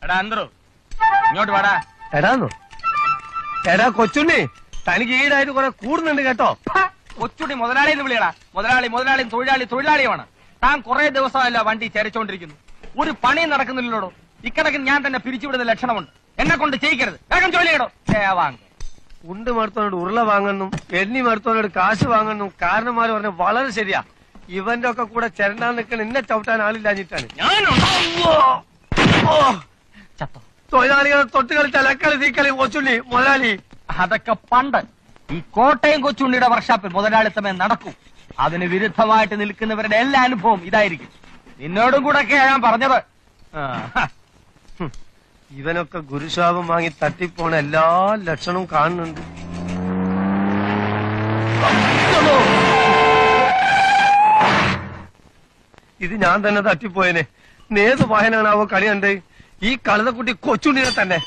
എടാ അന്തരോ ഇങ്ങോട്ട് വാടാ. എടാന്നോ? എടാ കൊച്ചുണ്ണി, തനിക്ക് ഈടായിട്ട് കുറെ കൂടുന്നുണ്ട് കേട്ടോ. കൊച്ചുണ്ണി മുതലാളി എന്ന് വിളിയടാ. മുതലാളി മുതലാളിയും തൊഴിലാളി തൊഴിലാളിയുമാണ്. താൻ കുറെ ദിവസമല്ല വണ്ടി ചരിച്ചോണ്ടിരിക്കുന്നു. ഒരു പണിയും നടക്കുന്നില്ലല്ലോ. ഇക്കണക്കിന് ഞാൻ തന്നെ പിരിച്ചുവിടുന്ന ലക്ഷണമുണ്ട്. എന്നെ കൊണ്ട് ചെയ്യിക്കരുത്. വേഗം ജോലി ചെയ്യടോ. ഉണ്ട് മടുത്തോനോട് ഉരുള വാങ്ങുന്നു, എണ്ണി മടുത്തോനോട് കാശ് വാങ്ങുന്നു. കാരണന്മാര് പറഞ്ഞ വളരെ ശരിയാ. ഇവന്റെ ഒക്കെ കൂടെ ചെരണ്ടാൻ നിൽക്കണ എന്നെ ചവിട്ടാൻ ആളില്ലാഞ്ഞിട്ടാണ്. തൊഴിലാളികളെ തൊട്ട് കളിച്ചാൽ അക്കളി തീക്കളി കൊച്ചുണ്ണി മുതലാളി. അതൊക്കെ പണ്ട്. ഈ കോട്ടയം കൊച്ചുണ്ണിയുടെ വർക്ക്ഷോപ്പിൽ മുതലാളിത്തമേ നടക്കൂ. അതിന് വിരുദ്ധമായിട്ട് നിൽക്കുന്നവരുടെ എല്ലാ അനുഭവം ഇതായിരിക്കും. നിന്നോടും കൂടെ ഒക്കെയാ ഞാൻ പറഞ്ഞത്. ഇവനൊക്കെ ഗുരുശാപം വാങ്ങി തട്ടിപ്പോണ എല്ലാ ലക്ഷണവും കാണുന്നുണ്ട്. ഇത് ഞാൻ തന്നെ തട്ടിപ്പോയനെ. നേത് വായനാണാവോ കളി കണ്ടേ? ഈ കളുതക്കുട്ടി കൊച്ചുണ്ണിനെ തന്നെ.